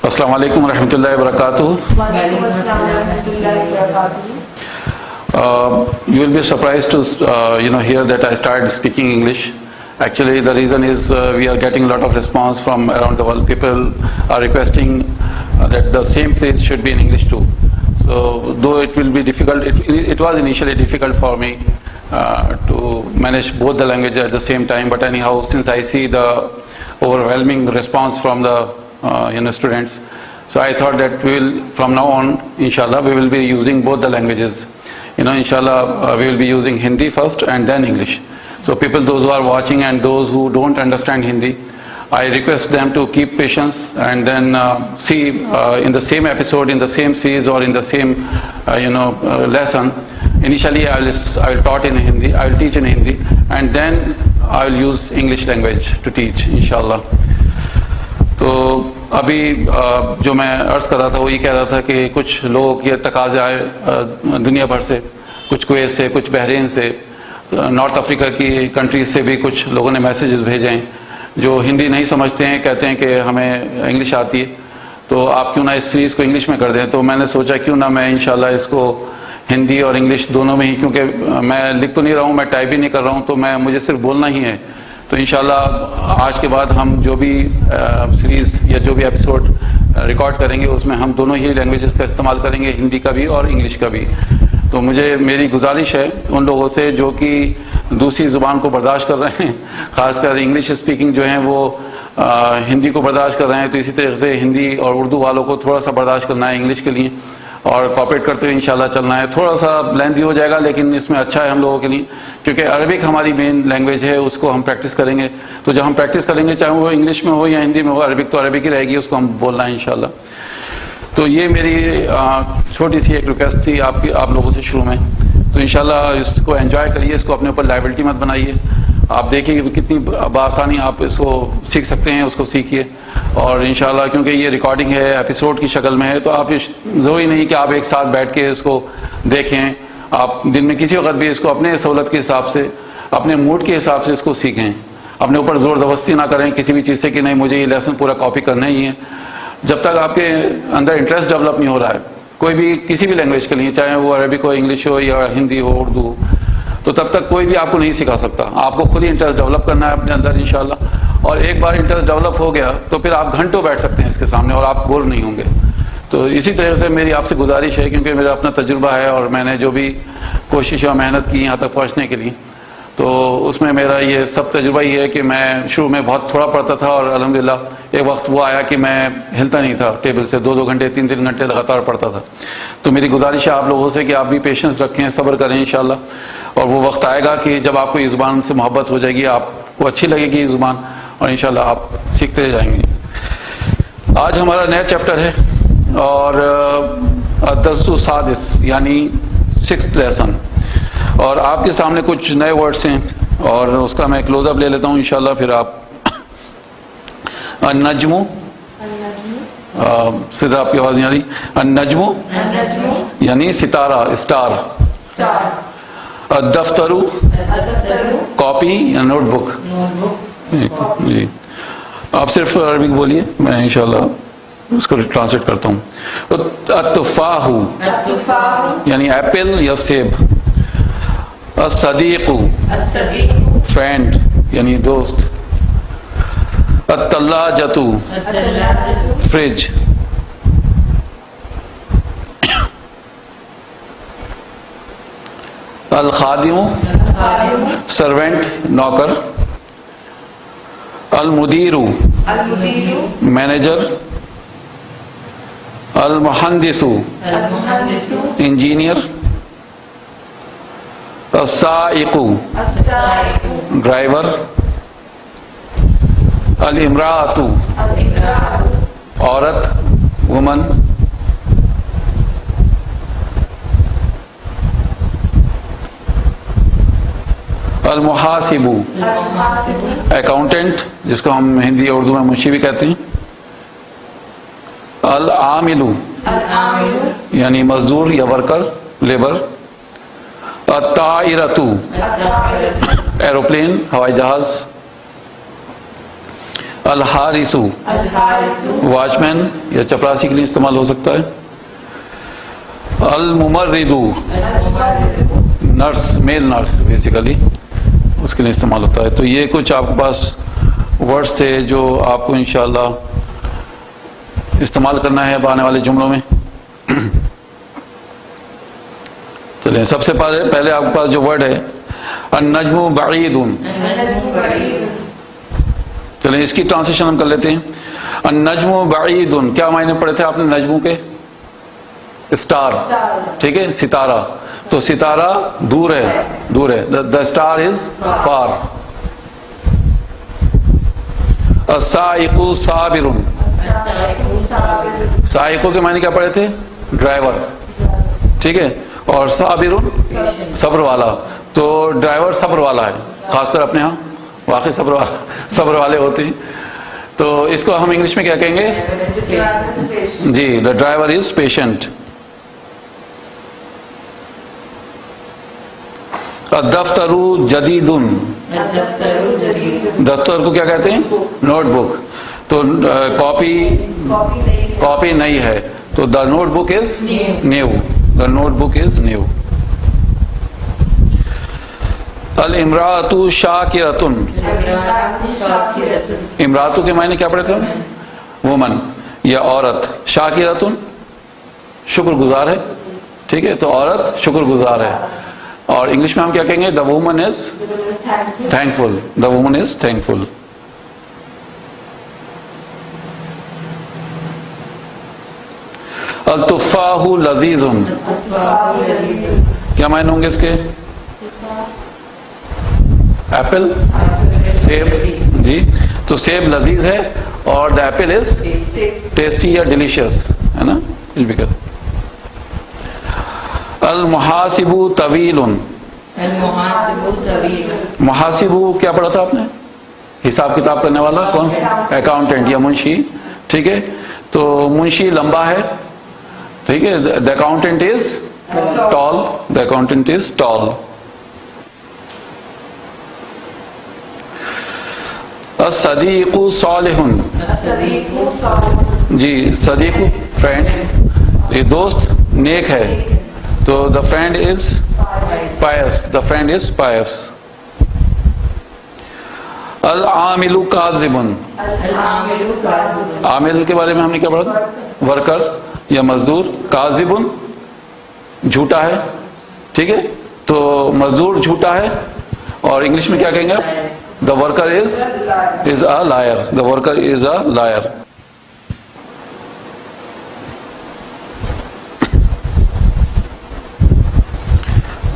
Assalamu alaikum wa rahmatullahi wa barakatuh. You will be surprised to hear that I started speaking English. Actually, the reason is we are getting a lot of response from around the world. People are requesting that the same series should be in English too. So, though it will be difficult, it was initially difficult for me to manage both the languages at the same time. But anyhow, since I see the overwhelming response from the students, so I thought that from now on, inshallah, we will be using both the languages. Inshallah, we will be using Hindi first and then English. So people, those who are watching and those who don't understand Hindi, I request them to keep patience and then see in the same episode, in the same series or in the same lesson. Initially, I will taught in Hindi, I will teach in Hindi, and then I will use English language to teach, inshallah. تو ابھی جو میں عرض کر رہا تھا وہ یہ کہہ رہا تھا کہ کچھ لوگوں کے تقاضے آئے دنیا بھر سے، کچھ کویت سے، کچھ بحرین سے، نارتھ افریقہ کی کنٹریز سے بھی کچھ لوگوں نے میسیجز بھیجے ہیں جو ہندی نہیں سمجھتے ہیں، کہتے ہیں کہ ہمیں انگلش آتی ہے، تو آپ کیوں نہ اس سیریز کو انگلش میں کر دیں. تو میں نے سوچا کیوں نہ میں انشاءاللہ اس کو ہندی اور انگلش دونوں میں ہی، کیونکہ میں لکھ تو نہیں رہا ہوں، میں ٹائپ بھی نہیں کر رہا ہوں، تو مجھے صرف بولنا ہی ہے. تو انشاءاللہ آج کے بعد ہم جو بھی سیریز یا جو بھی ایپیسوڈ ریکارڈ کریں گے اس میں ہم دونوں ہی لینگویجز کا استعمال کریں گے، ہندی کا بھی اور انگلش کا بھی. تو میری گزارش ہے ان لوگوں سے جو کہ دوسری زبان کو برداشت کر رہے ہیں، خاص کر انگلش اسپیکنگ جو ہیں وہ ہندی کو برداشت کر رہے ہیں، تو اسی طرح سے ہندی اور اردو والوں کو تھوڑا سا برداشت کرنا ہے انگلش کے لیے اور کوآپریٹ کرتے ہوئے انشاءاللہ چلنا ہے. تھوڑا سا لینتھی ہو جائے گا لیکن اس میں اچھا ہے ہم لوگوں کے لیے، کیونکہ عربک ہماری مین لینگویج ہے، اس کو ہم پریکٹس کریں گے. تو جب ہم پریکٹس کریں گے چاہے وہ انگلش میں ہو یا ہندی میں ہو، عربک تو عربک ہی رہے گی، اس کو ہم بولنا ہے انشاءاللہ. تو یہ میری چھوٹی سی ایک ریکویسٹ تھی آپ لوگوں سے شروع میں. تو انشاءاللہ اس کو انجوائے کریے، اس کو اپنے اوپر لائبلٹی مت بنائیے. آپ دیکھیے کہ کتنی بآسانی آپ اس کو سیکھ سکتے ہیں، اس کو سیکھیے. اور انشاءاللہ کیونکہ یہ ریکارڈنگ ہے، ایپیسوڈ کی شکل میں ہے، تو آپ ضروری نہیں کہ آپ ایک ساتھ بیٹھ کے اس کو دیکھیں. آپ دن میں کسی وقت بھی اس کو اپنے سہولت کے حساب سے، اپنے موڈ کے حساب سے اس کو سیکھیں. اپنے اوپر زور زبردستی نہ کریں کسی بھی چیز سے کہ نہیں مجھے یہ لیسن پورا کاپی کرنا ہی ہے. جب تک آپ کے اندر انٹرسٹ ڈیولپ نہیں ہو رہا ہے کوئی بھی کسی بھی لینگویج کے لیے، چاہے وہ عربک ہو، انگلش ہو یا ہندی ہو، اردو ہو، تو تب تک کوئی بھی آپ کو نہیں سکھا سکتا. آپ کو خود ہی انٹرسٹ ڈیولپ کرنا ہے اپنے اندر انشاءاللہ. اور ایک بار انٹرسٹ ڈیولپ ہو گیا تو پھر آپ گھنٹوں بیٹھ سکتے ہیں اس کے سامنے اور آپ بور نہیں ہوں گے. تو اسی طرح سے میری آپ سے گزارش ہے، کیونکہ میرا اپنا تجربہ ہے اور میں نے جو بھی کوشش اور محنت کی یہاں تک پہنچنے کے لیے، تو اس میں میرا یہ سب تجربہ ہی ہے کہ میں شروع میں بہت تھوڑا پڑھتا تھا اور الحمدللہ ایک وقت وہ آیا کہ میں ہلتا نہیں تھا ٹیبل سے، 2 گھنٹے 3 گھنٹے لگاتار پڑھتا تھا. تو میری گزارش ہے آپ لوگوں سے کہ آپ بھی پیشنس رکھیں، صبر کریں انشاءاللہ. اور وہ وقت آئے گا کہ جب آپ کو یہ زبان سے محبت ہو جائے گی، آپ کو اچھی لگے گی یہ زبان، اور انشاءاللہ آپ سیکھتے جائیں گے. آج ہمارا نیا چیپٹر ہے اور الدرس السادس یعنی 6th لیسن، اور آپ کے سامنے کچھ نئے ورڈس ہیں اور اس کا میں کلوز اپ لے لیتا ہوں انشاءاللہ. پھر آپ النجم، سیدھا آپ کی آواز نہیں آ رہی. النجم یعنی ستارہ، اسٹار. الدفتر کاپی یا نوٹ بک. جی آپ صرف عربک بولیے، میں انشاءاللہ اس کو ٹرانسلیٹ کرتا ہوں. التفاح یعنی ایپل یا سیب. الصدیق فرینڈ یعنی دوست. الثلاجۃ فریج. الخادم سرونٹ، نوکر. المدیر مینیجر. المہندس انجینئر. السائق ڈرائیور. الامراۃ عورت، وومن. المحاسب اکاؤنٹنٹ، جس کو ہم ہندی اور اردو میں منشی بھی کہتے ہیں. العامل یعنی مزدور یا ورکر، لیبر. الطائرۃ ایروپلین، ہوائی جہاز. الحارث واچ مین یا چپراسی کے لیے استعمال ہو سکتا ہے. الممرض نرس، میل نرس بیسیکلی اس کے لیے استعمال ہوتا ہے. تو یہ کچھ آپ کے پاس ورڈز تھے جو آپ کو انشاءاللہ استعمال کرنا ہے اب آنے والے جملوں میں. چلیں سب سے پہلے آپ کے پاس جو ورڈ ہے النجم بعید. چلیں اس کی ٹرانسلیشن ہم کر لیتے ہیں. النجم بعید، کیا معنی پڑھے تھے آپ نے نجموں کے؟ اسٹار، ٹھیک ہے، ستارہ. تو ستارہ دور ہے، دور ہے. the star is far. السائق صابر، سائقوں کے معنی کیا پڑھے تھے؟ ڈرائیور، ٹھیک ہے. اور صابر صبر والا. تو ڈرائیور صبر والا ہے، خاص کر اپنے ہاں واقعی صبر والے ہوتے ہیں. تو اس کو ہم انگلش میں کیا کہیں گے؟ جی، the driver is patient. الدفتر جدید، دفتر کو کیا کہتے ہیں؟ Note book. تو کاپی نئی ہے، تو the note book is new. The notebook is new. الامرأۃ شاکرۃ، امرأۃ کے معنی کیا پڑھے تھے؟ وومن یا عورت. شاکرۃ شکر گزار ہے، ٹھیک ہے. تو عورت شکر گزار ہے. اور انگلش میں ہم کیا کہیں گے؟ the woman is thankful. the woman is thankful. التفاح لذیذ، کیا معنی ہوں گے اس کے؟ ایپل، سیب. جی، تو سیب لذیذ ہے اور the apple is tasty یا delicious ہے نا. المحاسب طویل، محاسب کیا پڑھا تھا آپ نے؟ حساب کتاب کرنے والا. کون؟ اکاؤنٹنٹ یا منشی، ٹھیک ہے. تو منشی لمبا ہے، ٹھیک ہے. the accountant is tall. the accountant is tall. الصدیق صالح، جی صدیق فرینڈ، یہ دوست نیک ہے. تو the friend is pious. the friend is pious. العامل کاذب، عامل کے بارے میں ہم نے کیا پڑھا؟ ورکر یا مزدور. کاذب جھوٹا ہے، ٹھیک ہے. تو مزدور جھوٹا ہے. اور انگلش میں کیا کہیں گے؟ the worker is a liar. the worker is a liar.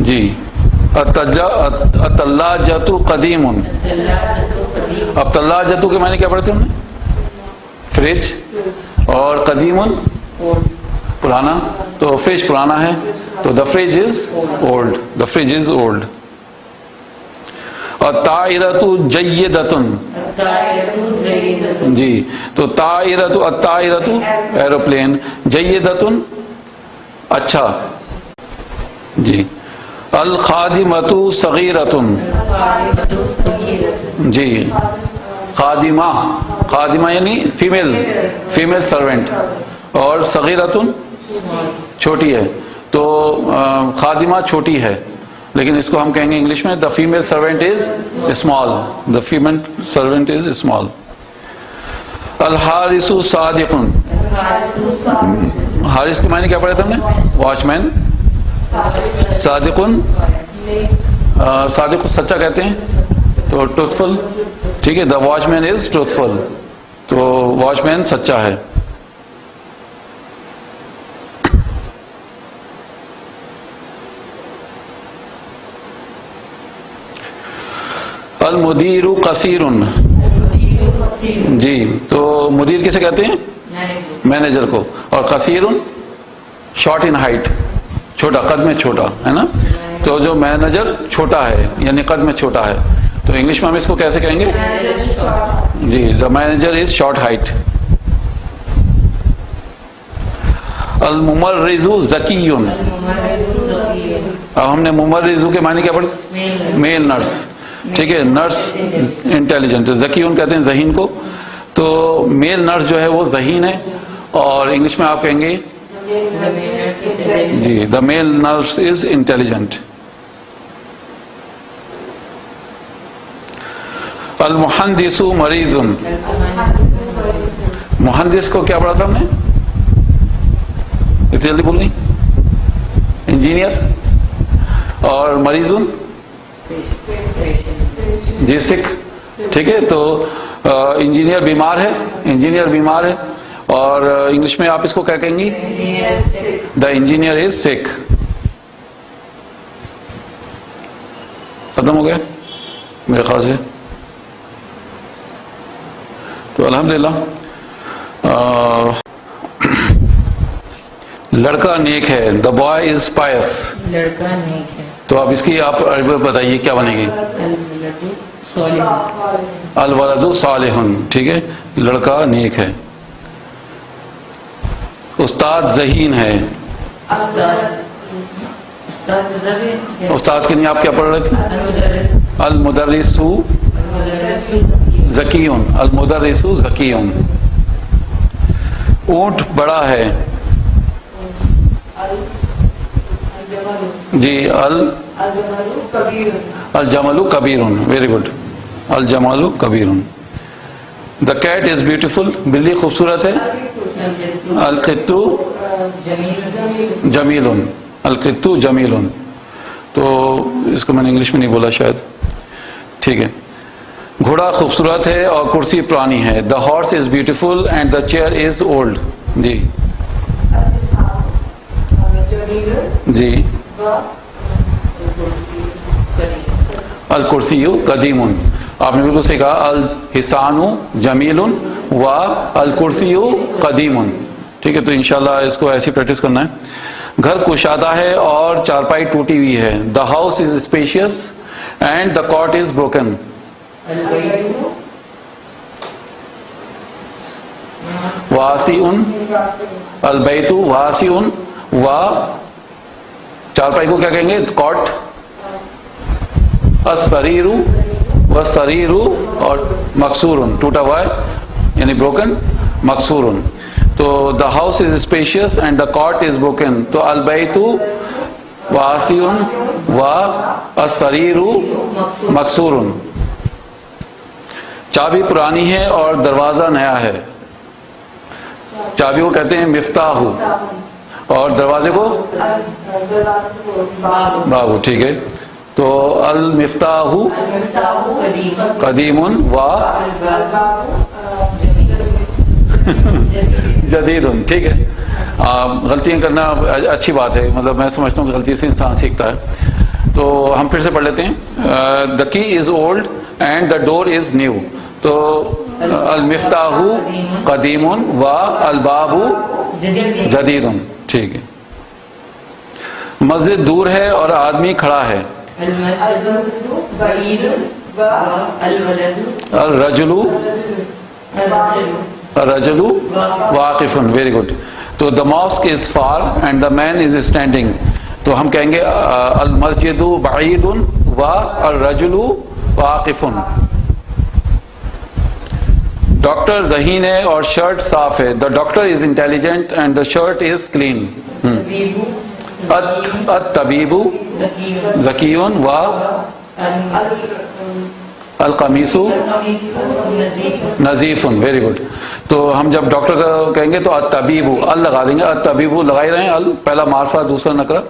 جی، الثلاجۃ قدیم. اب ثلاجۃ کے معنی کیا پڑھے تھے ہم نے؟ فریج. اور قدیم پرانا. تو فریج پرانا ہے، تو the fridge is old. the fridge is old. اور طائرۃ جیدۃ، جی. تو الطائرۃ ایروپلین، جیدۃ اچھا. جی. الخادمۃ صغیرۃ، جی خادمہ یعنی فیمیل سروینٹ. اور صغیرۃ چھوٹی ہے. تو خادمہ چھوٹی ہے، لیکن اس کو ہم کہیں گے انگلش میں the female servant is small. the female servant is small. الحارث صادق، حارث کے معنی کیا پڑھے تھے ہم نے؟ واچ مین. صادق، صادق سچا کہتے ہیں، تو ٹروتھفل، ٹھیک ہے. the watchman is truthful. تو واچ مین سچا ہے. المدیر قصیر، جی. تو مدیر کسے کہتے ہیں؟ مینیجر کو. اور قصیر شارٹ ان ہائٹ، چھوٹا، قد میں چھوٹا ہے نا. تو جو مینیجر چھوٹا ہے یعنی قد میں چھوٹا ہے، تو انگلش میں ہم اس کو کیسے کہیں گے؟ جی، the manager is short height. الممرض ذکی، اب ہم نے ممرض کے معنی کیا پڑھا؟ میل نرس، ٹھیک ہے. Nurse intelligent. ذکی کہتے ہیں ذہین کو. تو میل نرس جو ہے وہ ذہین ہے، اور انگلش میں آپ کہیں گے جی دا میل نرس از انٹیلیجنٹ. المحدث مریض. محدث کو کیا پڑھا تھا ہم نے؟ اتنی جلدی بول نہیں. انجینئر. اور مریض جی سکھ. ٹھیک ہے، تو انجینئر بیمار ہے، انجینئر بیمار ہے، اور انگلش میں آپ اس کو کیا کہیں گی؟ دا انجینئر از سک. ختم ہو گیا میرے خیال سے. تو الحمدللہ لڑکا نیک ہے. دا بوائے از پائس. لڑکا نیک ہے. تو اب اس کی آپ عربی بتائیے کیا بنے گی؟ الولد صالح. ٹھیک ہے، لڑکا نیک ہے. استاد ذہین ہے. استاد کے لیے آپ کیا پڑھ رہے تھے؟ المدرس ذکیون. المدرس ذکیون. اونٹ بڑا ہے. جی الجمل کبیر. Very good. الجمل کبیر. The cat is beautiful. بلی خوبصورت ہے. القط جمیل. القط جمیل. تو اس کو میں نے انگلش میں نہیں بولا شاید. ٹھیک ہے. گھوڑا خوبصورت ہے اور کرسی پرانی ہے. The horse is beautiful and the chair is old. جی جی الکرسی قدیم. آپ نے بالکل صحیح کہا. الحسان جمیل و الکرسی قدیم. ٹھیک ہے، تو انشاءاللہ اس کو ایسی پریکٹس کرنا ہے. گھر کشادہ ہے اور چارپائی ٹوٹی ہوئی ہے. The house is spacious and the cot is broken. واسع. البیت واسع و چارپائی کو کیا کہیں گے؟ کاٹ. السریر والسریر اور مکسور. ٹوٹا ہوا ہے یعنی بروکن. مکسور. تو the house is spacious and the cot is broken. تو البیت واسع و السریر مکسور. چابی پرانی ہے اور دروازہ نیا ہے. چابی کو کہتے ہیں مفتاح اور دروازے کو بابو. ٹھیک ہے، تو المفتاح قدیم و جدید. ٹھیک ہے، غلطیاں کرنا اچھی بات ہے، مطلب میں سمجھتا ہوں کہ غلطی سے انسان سیکھتا ہے. تو ہم پھر سے پڑھ لیتے ہیں. The key is old and the door is new. تو المفتاح قدیم و الباب جدید. ٹھیک ہے. مسجد دور ہے اور آدمی کھڑا ہے. الرجل الرجل واقف. Very good. تو the mosque is far and the man is standing. تو ہم کہیں گے المسجد بعید و الرجل واقف. ڈاکٹر ذہین ہے اور شرٹ صاف ہے. The doctor is intelligent and the shirt is clean. الطبیب ذکی و القمیص نظیف. Very good. تو ہم جب ڈاکٹر کا کہیں گے تو الطبیب ال لگا دیں گے. الطبیب لگائی رہے ہیں. ال پہلا معرفہ دوسرا نکرہ.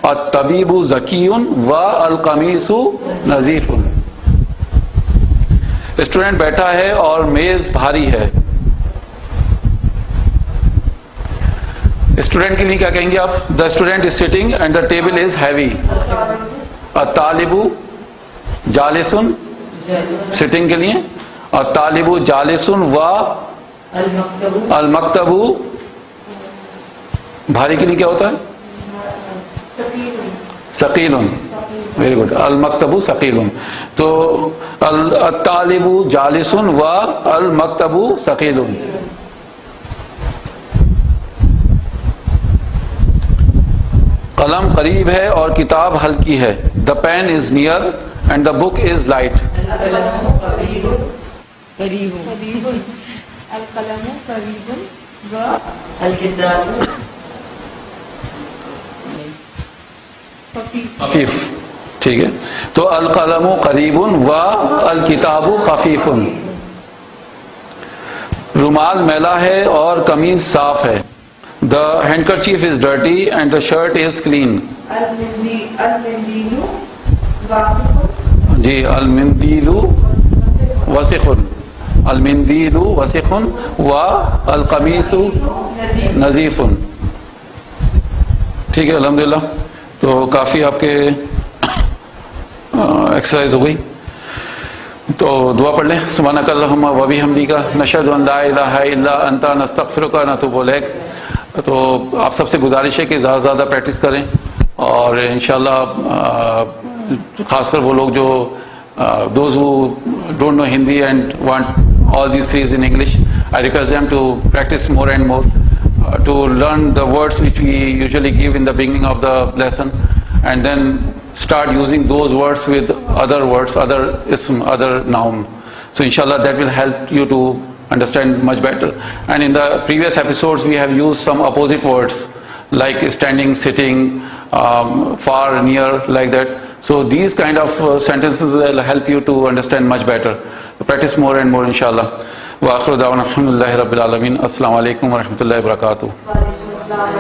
الطبیب ذکی و القمیص نظیف. اسٹوڈنٹ بیٹھا ہے اور میز بھاری ہے. اسٹوڈنٹ کے لیے کیا کہیں گے آپ؟ The student is sitting and the table is heavy. الطالب جالس. سٹنگ کے لیے الطالب جالس و المکتب. بھاری کے لیے کیا ہوتا ہے؟ ثقیل. Very good. المکتب ثقیل. تو الطالب جالس و المکتب ثقیل. قلم قریب ہے اور کتاب ہلکی ہے. The pen is near and the book is light. القلم قریب و الکتاب خفیف. ٹھیک ہے, تو القلم قریب و الکتاب خفیف. رومال میلا ہے اور قمیض صاف ہے. The handkerchief is dirty and the shirt is clean. المندیل واقف جی, المندیل وسخ, المندیل وسخ و القمیص نظیف. ٹھیک ہے, الحمدللہ. تو کافی آپ کے ایکسرسائز ہو گئی. تو دعا پڑھ لیں. سبحانک اللہم و بحمدک نشہد ان لا الہ الا انت نستغفرک و نتوب الیک. تو آپ سب سے گزارش ہے کہ زیادہ سے زیادہ پریکٹس کریں, اور انشاءاللہ خاص کر وہ لوگ جو those who don't know Hindi and want all these things in English, I request them to practise more and more to learn the words which we usually give in the beginning of the lesson, and then start using those words with other words, other ism, other noun. So inshallah that will help you to understand much better. And in the previous episodes we have used some opposite words like standing, sitting, far, near, like that. So these kind of sentences will help you to understand much better. Practice more and more inshallah. Wa akhiru da'wana alhamdulillahi rabbil alamin. Assalamu alaikum wa rahmatullahi wa barakatuh.